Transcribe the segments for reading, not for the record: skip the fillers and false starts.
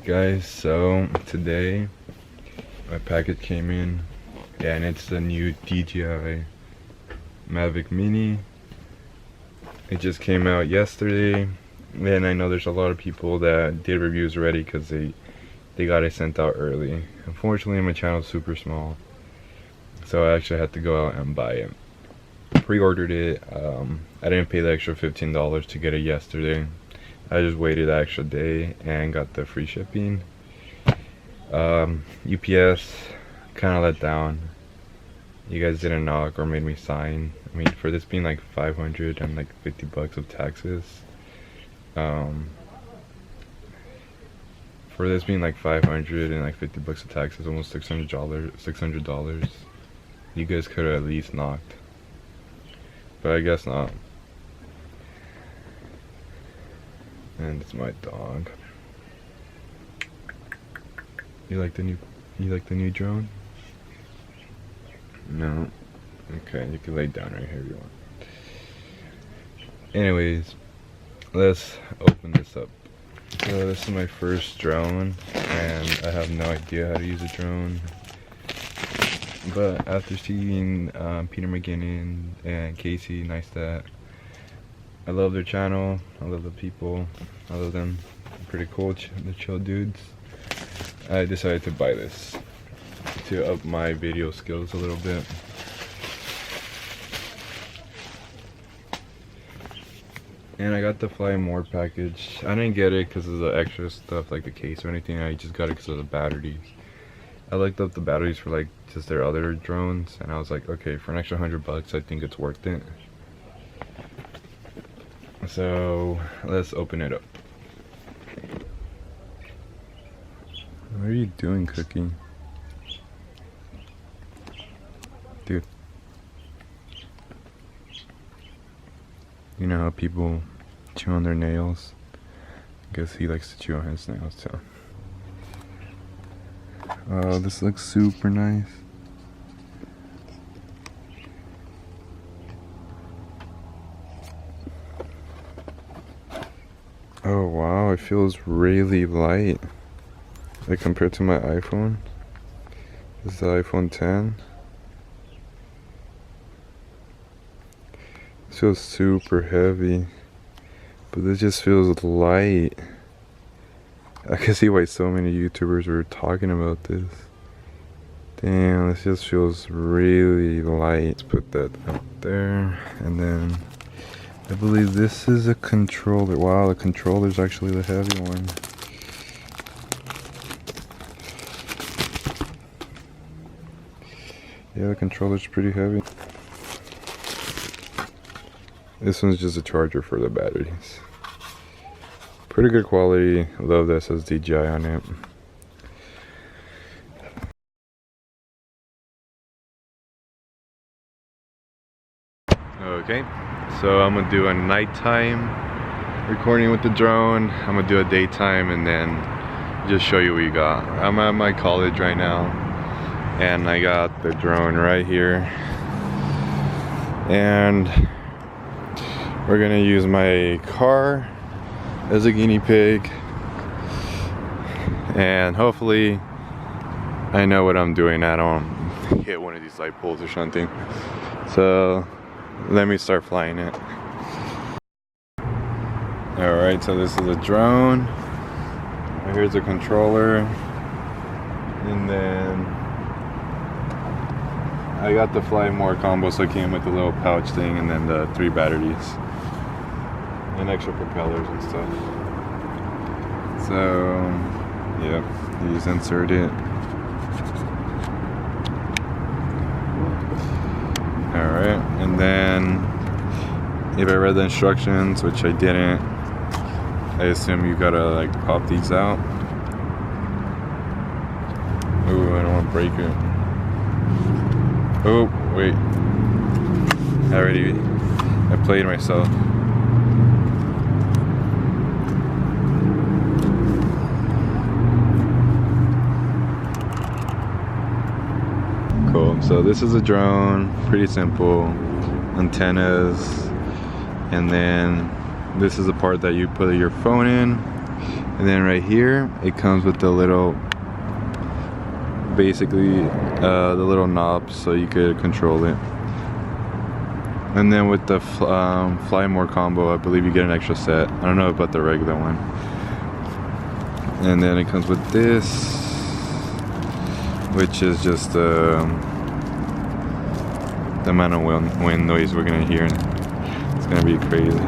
Guys, so today my package came in and it's the new DJI MAVIC MINI. It just came out yesterday, and I know there's a lot of people that did reviews already because they got it sent out early. Unfortunately, my channel's super small, so I actually had to go out and buy it. Pre-ordered it. I didn't pay the extra $15 to get it yesterday. I just waited the extra day and got the free shipping. UPS kind of let down. You guys didn't knock or made me sign. I mean, for this being like 500 and like 50 bucks of taxes, for this being like 500 and like 50 bucks of taxes, almost $600, you guys could have at least knocked, but I guess not. And it's my dog. You like the new drone? No. Okay, you can lay down right here if you want. Anyways, let's open this up. So this is my first drone, and I have no idea how to use a drone. But after seeing Peter McGinnon and Casey Neistat, I love their channel, I love the people, I love them. Pretty cool, the chill dudes. I decided to buy this to up my video skills a little bit. And I got the Fly More package. I didn't get it because of the extra stuff like the case or anything. I just got it because of the batteries. I looked up the batteries for like just their other drones, and I was like, okay, for an extra $100 I think it's worth it. So let's open it up. What are you doing, Cookie? Dude. You know how people chew on their nails? I guess he likes to chew on his nails too. Oh, this looks super nice. Oh wow, it feels really light. Like compared to my iPhone. This is the iPhone 10. This feels super heavy, but this just feels light. I can see why so many YouTubers were talking about this. Damn, this just feels really light. Let's put that up there, and then I believe this is a controller. Wow, the controller's actually the heavy one. Yeah, the controller's pretty heavy. This one's just a charger for the batteries. Pretty good quality. Love that it says DJI on it. Okay, so I'm gonna do a nighttime recording with the drone. I'm gonna do a daytime and then just show you what we got. I'm at my college right now, and I got the drone right here, and we're gonna use my car as a guinea pig, and hopefully I know what I'm doing. I don't hit one of these light poles or something. So let me start flying it. Alright, so this is a drone. Here's a controller, and then I got the Fly More combo, so it came with the little pouch thing, and then the 3 batteries and extra propellers and stuff. So yeah, you just insert it. Alright, and then if I read the instructions, which I didn't, I assume you gotta like pop these out. Ooh, I don't want to break it. Oh, wait. I played myself. Cool, so this is a drone, pretty simple. Antennas, and then this is the part that you put your phone in, And then right here, it comes with the little, basically the little knobs so you could control it. And then with the Fly More combo, I believe you get an extra set. I don't know about the regular one. And then it comes with this, which is just the amount of wind noise we're gonna hear. It's gonna be crazy.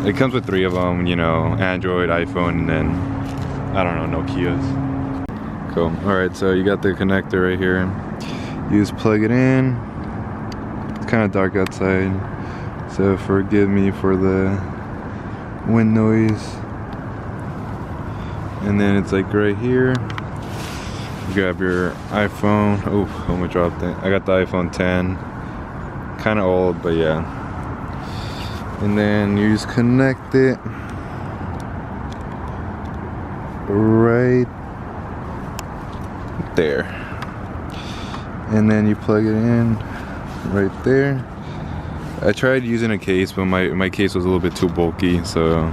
It comes with 3 of them, you know, Android, iPhone, and then, I don't know, Nokia's. Cool. Alright, so you got the connector right here. You just plug it in. It's kind of dark outside, so forgive me for the wind noise. And then it's like right here. You grab your iPhone. Oh, I'm gonna drop that. I got the iPhone 10. Kind of old, but yeah. And then you just connect it right there. And then you plug it in right there. I tried using a case, but my case was a little bit too bulky, so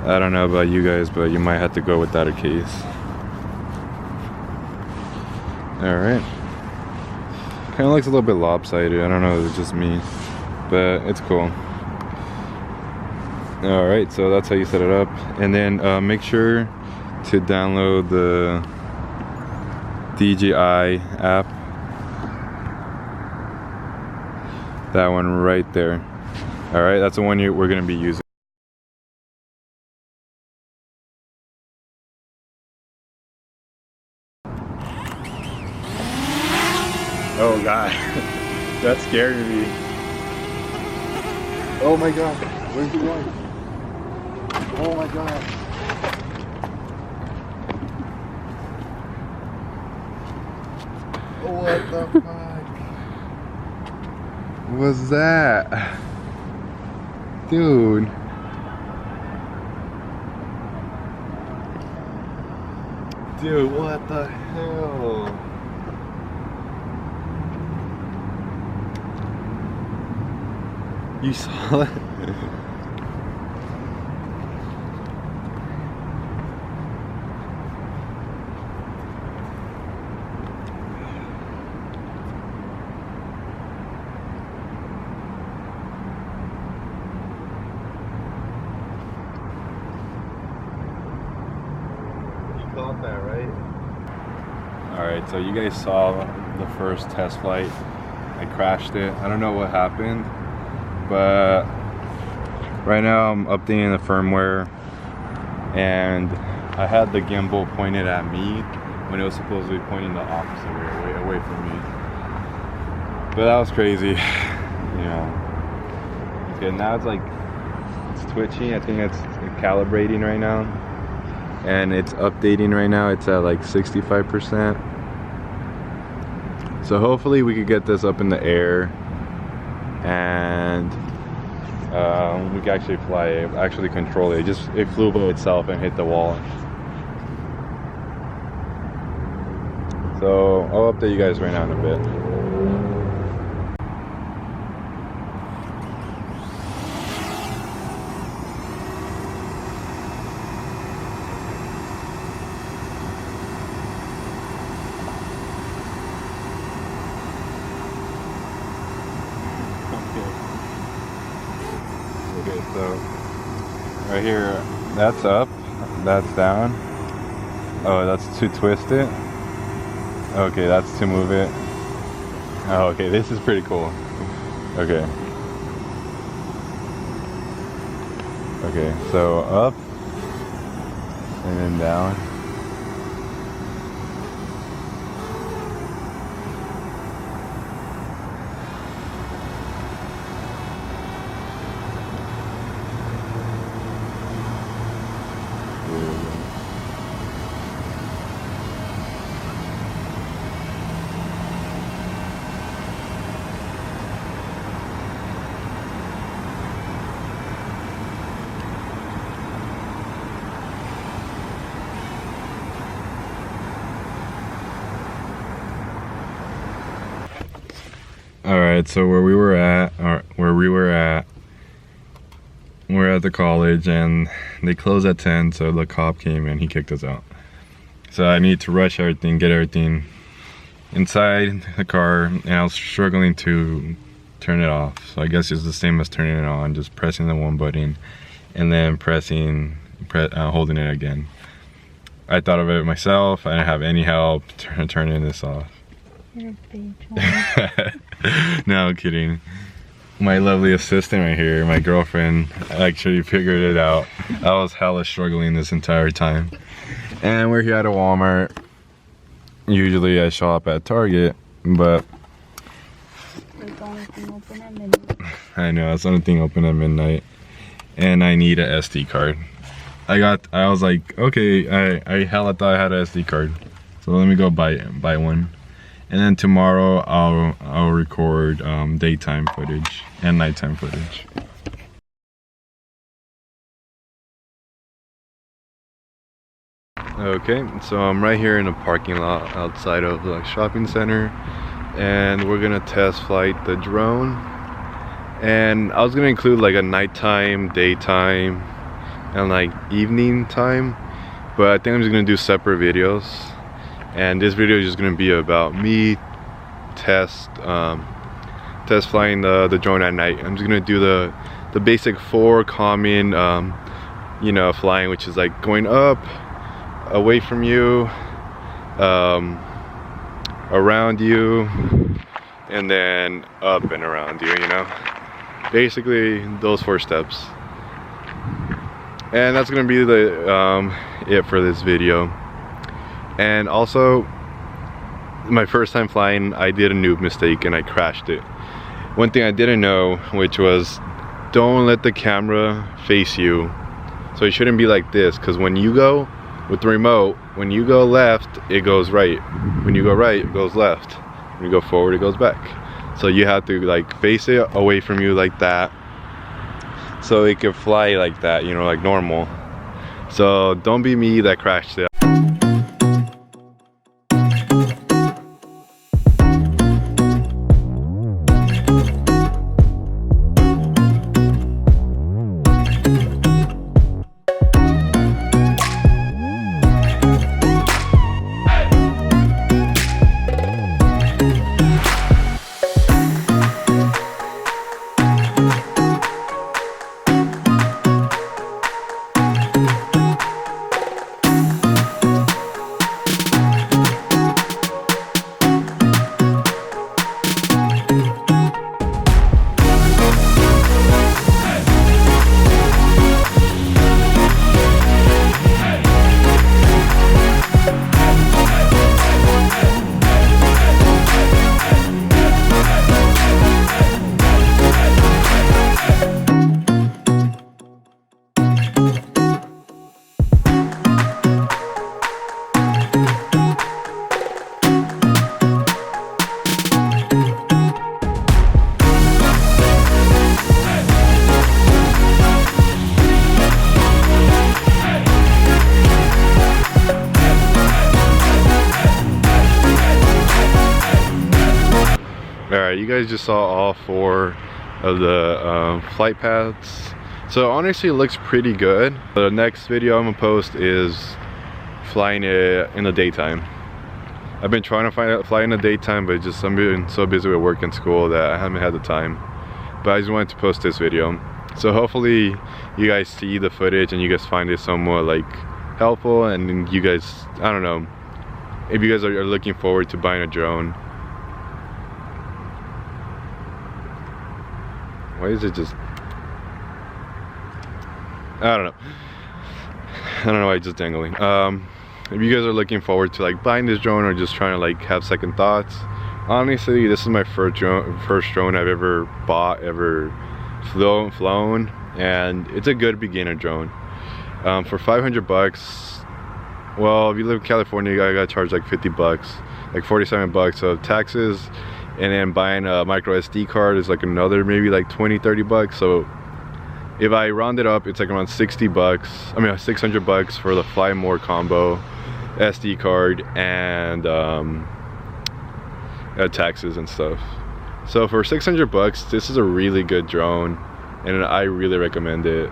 I don't know about you guys, but you might have to go without a case. Alright. Kind of looks a little bit lopsided. I don't know if it's just me, but it's cool. Alright, so that's how you set it up. And then make sure to download the DJI app. That one right there. Alright, that's the one we're going to be using. Oh god, that scared me. Oh my god, where's he going? Oh my god. What the fuck was that? Dude. Dude, what the hell? You saw it? Caught that, right? Alright, so you guys saw the first test flight. I crashed it. I don't know what happened, but right now I'm updating the firmware, and I had the gimbal pointed at me when it was supposed to be pointing the opposite way, away from me. But that was crazy. You know. Okay, now it's like, it's twitching. I think it's calibrating right now. And it's updating right now. It's at like 65%. So hopefully we could get this up in the air, and we can actually fly it, actually control it. It flew by itself and hit the wall. So I'll update you guys right now in a bit. Okay, so right here, that's up, that's down. Oh, that's to twist it. Okay, that's to move it. Oh, okay, this is pretty cool. Okay. Okay, so up and then down. Alright, so where we were at, we're at the college and they closed at 10, so the cop came and he kicked us out. So I need to rush everything, get everything inside the car, and I was struggling to turn it off. So I guess it's the same as turning it on, just pressing the one button and then holding it again. I thought of it myself. I didn't have any help turning this off. You're a bitch. No, I'm kidding. My lovely assistant right here, my girlfriend, actually figured it out. I was hella struggling this entire time. And we're here at a Walmart. Usually I shop at Target, but it's the only thing open at midnight. I know, it's the only thing open at midnight. And I need a SD card. I was like, okay, I hella thought I had a SD card. So let me go buy one. And then tomorrow I'll record daytime footage and nighttime footage. Okay, so I'm right here in a parking lot outside of the shopping center, and we're gonna test flight the drone. And I was gonna include like a nighttime, daytime, and like evening time, but I think I'm just gonna do separate videos. And this video is just gonna be about me test flying the drone at night. I'm just gonna do the basic 4 common you know, flying, which is like going up, away from you, around you, and then up and around you, you know, basically those 4 steps. And that's gonna be the it for this video. And also, my first time flying, I did a noob mistake and I crashed it. One thing I didn't know, which was don't let the camera face you. So it shouldn't be like this, because when you go with the remote, when you go left, it goes right. When you go right, it goes left. When you go forward, it goes back. So you have to like face it away from you like that, so it can fly like that, you know, like normal. So don't be me that crashed it. Alright, you guys just saw all 4 of the flight paths. So honestly, it looks pretty good. The next video I'm gonna post is flying it in the daytime. I've been trying to fly in the daytime, but just I'm been so busy with work and school that I haven't had the time. But I just wanted to post this video. So hopefully you guys see the footage and you guys find it somewhat like helpful, and you guys, I don't know, if you guys are looking forward to buying a drone. Why is it just, I don't know why it's just dangling. If you guys are looking forward to like buying this drone or just trying to like have second thoughts, honestly this is my first drone I've ever bought, ever flown, and it's a good beginner drone. For 500 bucks, well, if you live in California, you gotta charge like 50 bucks, like 47 bucks of taxes. And then buying a micro SD card is like another maybe like 20-30 bucks. So if I round it up, it's like around 60 bucks. I mean 600 bucks for the Fly More combo, SD card, and taxes and stuff. So for 600 bucks, this is a really good drone. and I really recommend it.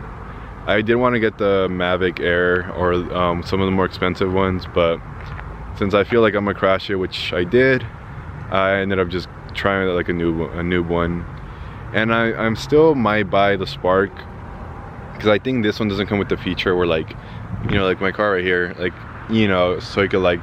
I did want to get the Mavic Air or some of the more expensive ones, but since I feel like I'm gonna crash it, which I did, I ended up just trying like a noob one. And I'm still might buy the Spark, because I think this one doesn't come with the feature where, like, you know, like my car right here, like, you know, so you could like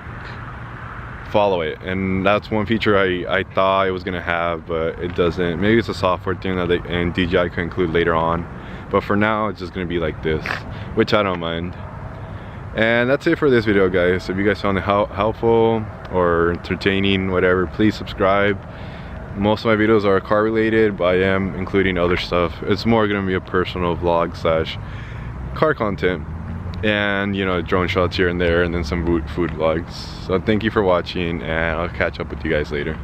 follow it, and that's one feature I thought it was gonna have, but it doesn't. Maybe it's a software thing that and DJI can include later on, but for now it's just gonna be like this, which I don't mind. And that's it for this video, guys. If you guys found it helpful or entertaining, whatever, please subscribe. Most of my videos are car related, but I am including other stuff. It's more gonna be a personal vlog slash car content, and, you know, drone shots here and there, and then some food vlogs. So thank you for watching, and I'll catch up with you guys later.